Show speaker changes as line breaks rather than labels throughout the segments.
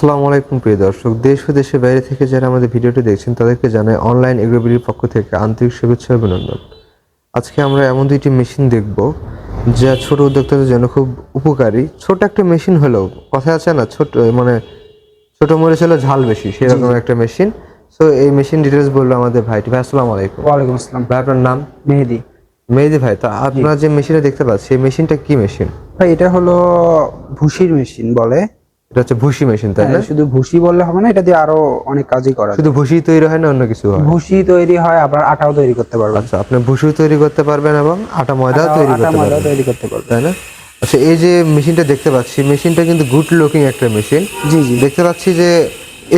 আসসালামু আলাইকুম প্রিয় দর্শক, দেশ ও দেশের বাইরে থেকে যারা আমাদের ভিডিওটি দেখছেন তাদেরকে জানাই অনলাইন এগ্রোবিডির পক্ষ থেকে আন্তরিক শুভেচ্ছা ও অভিনন্দন। আজকে আমরা এমন দুইটি মেশিন দেখব যা ছোট উদ্যোক্তাদের জন্য খুব উপকারী। ছোট একটা মেশিন হলেও কথা আছে না, ছোট মরিচ হলে ঝাল বেশি,
জি,
সেরকম
জি।
একটা মেশিন। সো এই মেশিন ডিটেলস বললো আমাদের ভাইটি। ভাই আসসালামু আলাইকুম।
ওয়ালাইকুম আসসালাম।
ভাই আপনার নাম?
মেহেদি।
মেহেদি ভাই। তো
জি।
আপনার যে মেশিনটা দেখতে পাচ্ছি এই মেশিনটা কি মেশিন?
ভাই এটা হলো ভুসির মেশিন বলে।
এটা হচ্ছে ভুসি মেশিন, তাই
হ্যাঁ,
না?
শুধু ভুসি বললে হবে না, এটা দিয়ে আরো অনেক কাজই করা
শুধু
যায়।
ভুসি তৈরি হয় না, অন্য কিছু হয়?
ভুসি তৈরি হয়, আবার আটাও তৈরি করতে পারবেন।
আচ্ছা, আপনি ভুসি তৈরি করতে পারবেন এবং আটা ময়দাও তৈরি
আটা
করতে
ময়দাও
পারবেন,
তৈরি করতে পারবেন।
তাই না? আচ্ছা, এই যে মেশিনটা দেখতে পাচ্ছি, মেশিনটা কিন্তু গুড লুকিং একটা মেশিন।
জি, জি।
দেখতে পাচ্ছি যে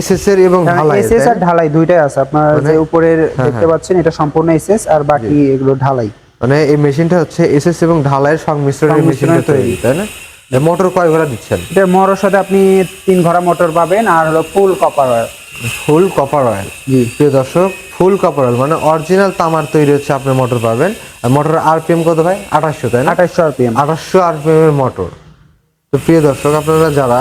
এসএস এর এবং ঢালাইয়ের,
এসএস
তাই
আর
না?
ঢালাই দুইটাই আছে। আপনার
মানে
যে উপরের
হ্যাঁ,
দেখতে
হ্যাঁ,
পাচ্ছেন এটা সম্পূর্ণ এসএস, আর
জি।
বাকি এগুলো ঢালাই।
মানে এই মেশিনটা হচ্ছে এসএস এবং ঢালাইয়ের সংমিশ্রণের
সংমিশ্রণে
মেশিনটা তৈরি,
তৈরি।
তাই না? এই মোটর কয় ঘোড়া দিচ্ছেন?
এটা মোটর সাথে আপনি 3 ঘোড়া মোটর পাবেন, আর হলো full copper wire.
Full copper oil.
জি।
প্রিয় দর্শক, ফুল কপার অয়েল মানে অরিজিনাল তামার তৈরি হচ্ছে আপনার মোটর পাবেন। আর মোটরের আরপিএম কত ভাই? 2800, তাই না?
2800 আরপিএম।
2800 আরপিএম এর মোটর। তো প্রিয় দর্শক, আপনারা যারা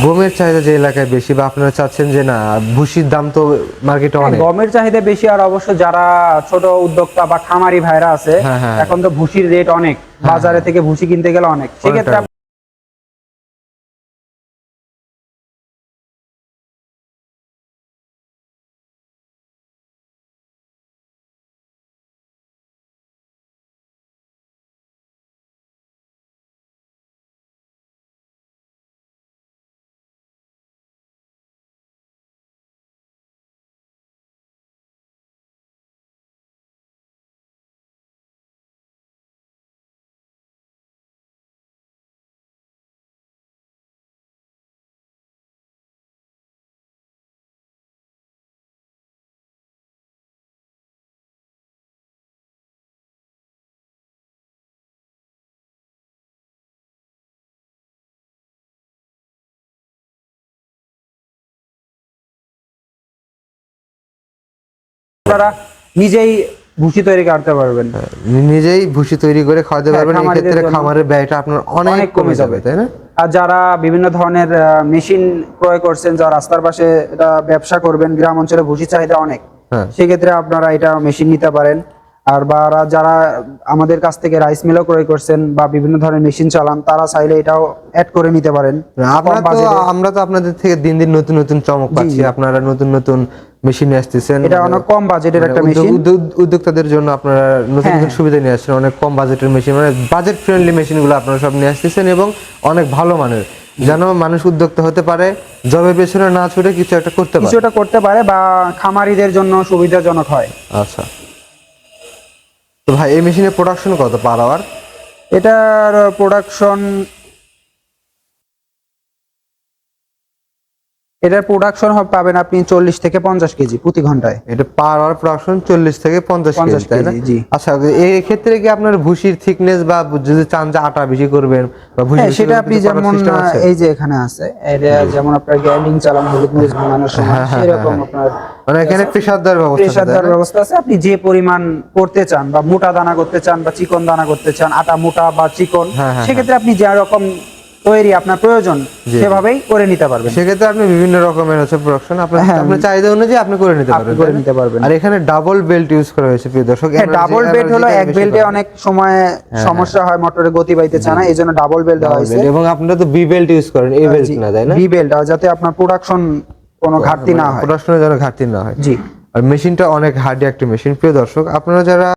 গমের চাহিদা যে এলাকায় বেশি, বা আপনারা চাচ্ছেন যে না ভুসির দাম তো মার্কেটে অনেক,
গমের চাহিদা বেশি, আর অবশ্য যারা ছোট উদ্যোক্তা বা খামারি ভাইরা আছে,
হ্যাঁ, হ্যাঁ,
এখন তো ভুসির রেট অনেক,
হ্যাঁ,
বাজারে
হ্যাঁ,
থেকে ভুসি কিনতে গেলে অনেক,
অনেক
সেক্ষেত্রে
টাকা।
আপনারা নিজেই ভুসি তৈরি করতে পারবেন।
নিজেই ভুসি তৈরি করে খাওয়াতে
হ্যাঁ,
পারবেন। এই
খামারিদের
ক্ষেত্রে
জন্য
খামারের ব্যয়টা আপনার অনেক
অনেক
কমে যাবে, তাই না?
আর যারা বিভিন্ন ধরনের মেশিন ক্রয় করছেন, যারা রাস্তার পাশে এটা ব্যবসা করবেন, গ্রাম অঞ্চলে ভুসি চাহিদা অনেক,
হ্যাঁ।
সেক্ষেত্রে আপনারা এটা মেশিন নিতে পারেন। আর বা যারা আমাদের কাছ থেকে রাইস মিলও ক্রয় করছেন বা বিভিন্ন ধরনের মেশিন চালান, তারা চাইলে এটাও অ্যাড করে নিতে পারেন কম বাজেটে।
আমরা তো আপনাদের থেকে দিন দিন নতুন নতুন চমক
জি,
পাচ্ছি।
জি।
আপনারা নতুন নতুন মেশিন নিয়ে আসতেছেন,
এটা
মানে
অনেক কম বাজেটের
মানে
একটা মেশিন।
উদ্যোক্তাদের জন্য আপনারা নতুন
হ্যাঁ,
নতুন
হ্যাঁ।
সুবিধা নিয়ে আসছেন। অনেক কম বাজেটের মেশিন, মানে বাজেট ফ্রেন্ডলি মেশিনগুলো আপনারা সব নিয়ে আসতেছেন এবং অনেক ভালো মানের, যেন মানুষ উদ্যোক্তা হতে পারে, জবের পেছনে না ছুটে কিছু একটা করতে পারে।
কিছুটা করতে পারে বা খামারিদের জন্য সুবিধাজনক হয়।
আচ্ছা, তো ভাই এই মেশিনের প্রোডাকশন কত পার আওয়ার?
এটার প্রোডাকশন পাবেন আপনি 40 থেকে 50 কেজি প্রতি ঘন্টায়।
এটা পার আওয়ার প্রোডাকশন 40 থেকে 50 কেজি,
50
তাই না?
কেজি, জি।
আচ্ছা, এই ক্ষেত্রে কি আপনার ভুসির থিকনেস বা যদি চান যে আটা বেশি করবেন বা ভুসি
হ্যাঁ,
বেশি
সেটা
করবেন,
আপনি
কিছু করার
যেমন
সিস্টেম আছে?
এই যে এখানে আছে, এটা যেমন আপনার গ্রাইন্ডিং চালান হলুদ মরিচ ভাঙানোর সময়,
হ্যাঁ, হ্যাঁ, হ্যাঁ,
সেরকম
হ্যাঁ।
আপনার
মানে এখানে প্রেসার দেওয়ার ব্যবস্থা আছে,
প্রেসার
তাই
দেওয়ার
না?
ব্যবস্থা আছে। আপনি যে পরিমাণ করতে চান, বা মোটা দানা করতে চান বা চিকন দানা করতে চান, আটা মোটা বা চিকন,
হ্যাঁ, হ্যাঁ, হ্যাঁ।
সেক্ষেত্রে আপনি যে রকম তৈরি আপনার প্রয়োজন
জি, জি।
সেভাবেই করে নিতে পারবেন।
সেক্ষেত্রে আপনি বিভিন্ন রকমের হচ্ছে প্রোডাকশন আপনার
হ্যাঁ,
আপনার চাহিদা অনুযায়ী আপনি করে নিতে
আপনি
পারবেন, তাই
করে
না?
নিতে পারবেন।
আর এখানে ডাবল বেল্ট ইউজ করা হয়েছে প্রিয় দর্শক।
হ্যাঁ, ডাবল বেল্ট হলো, এক
বেশি
বেল্টে
করা হয়।
অনেক সময়
হ্যাঁ, হ্যাঁ।
সমস্যা হয়, মোটরে গতি পাইতে চায় না, এই জন্য ডাবল বেল্ট দেওয়া
ডাবল
হয়েছে।
বেল্ট, এবং আপনারা তো বি বেল্ট ইউজ করেন, এ বেল্ট
জি,
না, তাই না?
বি বেল্ট, যাতে আপনার প্রোডাকশন কোনো ঘাটতি
মানে
না হয়।
প্রোডাকশনের যেন ঘাটতি না হয়।
জি।
আর মেশিনটা অনেক হার্ডি একটা মেশিন প্রিয় দর্শক। আপনারা যারা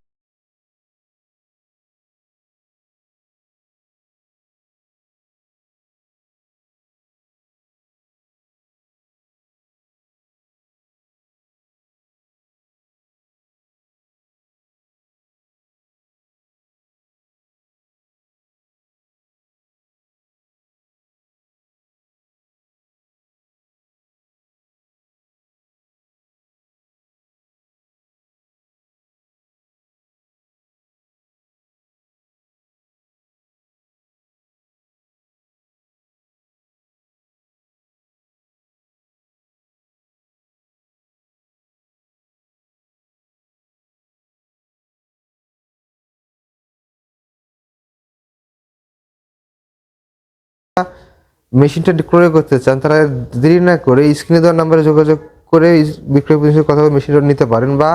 মেশিনটা ক্রয় করতে চান তারা দেরি না করে স্ক্রিনে দেওয়ার নাম্বারে যোগাযোগ করে বিক্রয় প্রতিনিধির কথা বলে মেশিনটা নিতে পারেন বা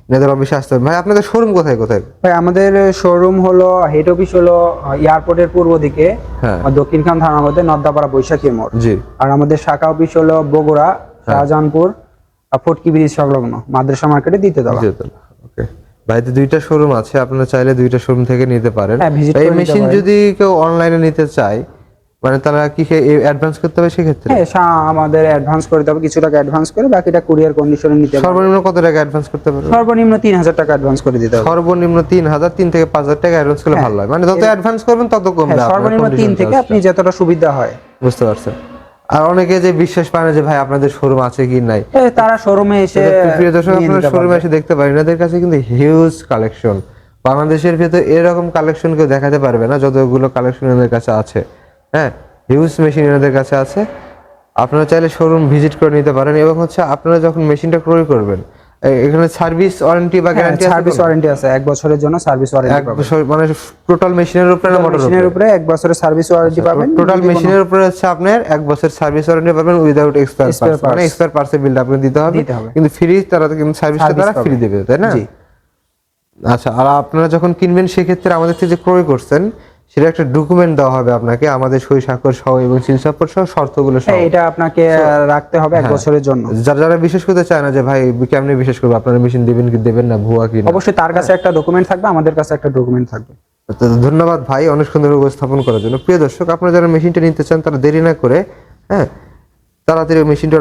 এনাদের অফিসে আসতে পারেন। ভাই আপনাদের শোরুম কোথায় কোথায়?
ভাই আমাদের শোরুম হলো, হেড অফিস হলো এয়ারপোর্টের পূর্ব দিকে,
হ্যাঁ
দক্ষিণখান থানার মধ্যে নদ্দাপাড়া বৈশাখী মোড়।
জি।
আর আমাদের শাখা অফিস হলো বগুড়া, শাহজাহানপুর, ফটকি ব্রিজ সংলগ্ন মাদ্রাসা মার্কেটে দ্বিতীয়তলা।
ওকে ভাই, তো দুইটা শোরুম আছে, আপনারা চাইলে দুইটা শোরুম থেকে নিতে পারেন।
হ্যাঁ, visit
এই
করে নিতে
মেশিন
পারেন।
যদি কেউ অনলাইনে নিতে চায় মানে তারা কি অ্যাডভান্স করতে হবে সেক্ষেত্রে?
হ্যাঁ, আমাদের অ্যাডভান্স করতে হবে, কিছু টাকা অ্যাডভান্স করে বাকিটা কুরিয়ার কন্ডিশনে নিতে হবে।
সর্বনিম্ন কত টাকা অ্যাডভান্স করতে পারবে?
সর্বনিম্ন 3000 টাকা অ্যাডভান্স করে দিতে হবে।
সর্বনিম্ন 3000, 3 থেকে 5000 টাকা অ্যাডভান্স করলে ভালো হয়, মানে যত অ্যাডভান্স করবেন তত কমবে
হ্যাঁ,
আপনার
সর্বনিম্ন 3
condition
থেকে
charge
আপনি যতটা সুবিধা হয়।
টা। বুঝতে পারছেন। আর অনেকে যে বিশ্বাস পায় না যে ভাই আপনাদের শোরুম আছে কি নাই,
তারা শোরুমে এসে
প্রিয় দর্শক
নিয়ে
আপনারা
নিতে
শোরুমে
পারবে।
এসে দেখতে পারেন এনাদের কাছে কিন্তু হিউজ কালেকশন। বাংলাদেশের ভিতরে এরকম কালেকশন কেউ দেখাতে পারবে না যতগুলো কালেকশন এনাদের কাছে আছে। হ্যাঁ, হিউজ মেশিন এনাদের কাছে আছে। আপনারা চাইলে শোরুম ভিজিট করে নিতে পারেন এবং হচ্ছে আপনারা যখন মেশিনটা ক্রয় করবেন এখানে সার্ভিস ওয়ারেন্টি বা গ্যারান্টি আছে?
সার্ভিস ওয়ারেন্টি আছে, 1 বছরের জন্য সার্ভিস ওয়ারেন্টি
এক
পাবেন।
বছর মানে টোটাল মেশিনের উপরে না মোটর
মেশিনের উপরে 1 বছরের সার্ভিস ওয়ারেন্টি পাবেন।
টোটাল মেশিনের উপরে হচ্ছে আপনার 1 বছর সার্ভিস ওয়ারেন্টি পাবেন উইদাউট এক্সপায়ার
Spare
পার্টস, মানে
parts।
এক্সপায়ার পার্টসের বিলটা আপনি দিতে হবে,
দিতে হবে।
কিন্তু ফ্রি তারা তো কিন্তু সার্ভিসটা
Service
তারা
পাবেন।
ফ্রি দেবে, তাই না?
জি।
আচ্ছা, আর আপনারা যখন কিনবেন সেক্ষেত্রে আমাদের থেকে যে ক্রয় করছেন সেটা একটা ডকুমেন্ট দেওয়া হবে আপনাকে, আমাদের সই স্বাক্ষর সহ এবং সিল সাপোর্ট সহ শর্তগুলো সহ।
হ্যাঁ, এটা আপনাকে রাখতে হবে 1 বছরের জন্য।
যারা যারা বিশেষ করতে চায় না যে ভাই কেমনে বিশেষ করবো, আপনারা মেশিন দেবেন কি দেবেন না, ভুয়া কি না,
অবশ্যই তার কাছে একটা ডকুমেন্ট থাকবে, আমাদের কাছে একটা ডকুমেন্ট থাকবে।
তো ধন্যবাদ ভাই অনেক সুন্দর উপস্থাপন করার জন্য। প্রিয় দর্শক, আপনারা যারা মেশিনটা নিতে চান তারা দেরি না করে তাড়াতাড়ি মেশিনটা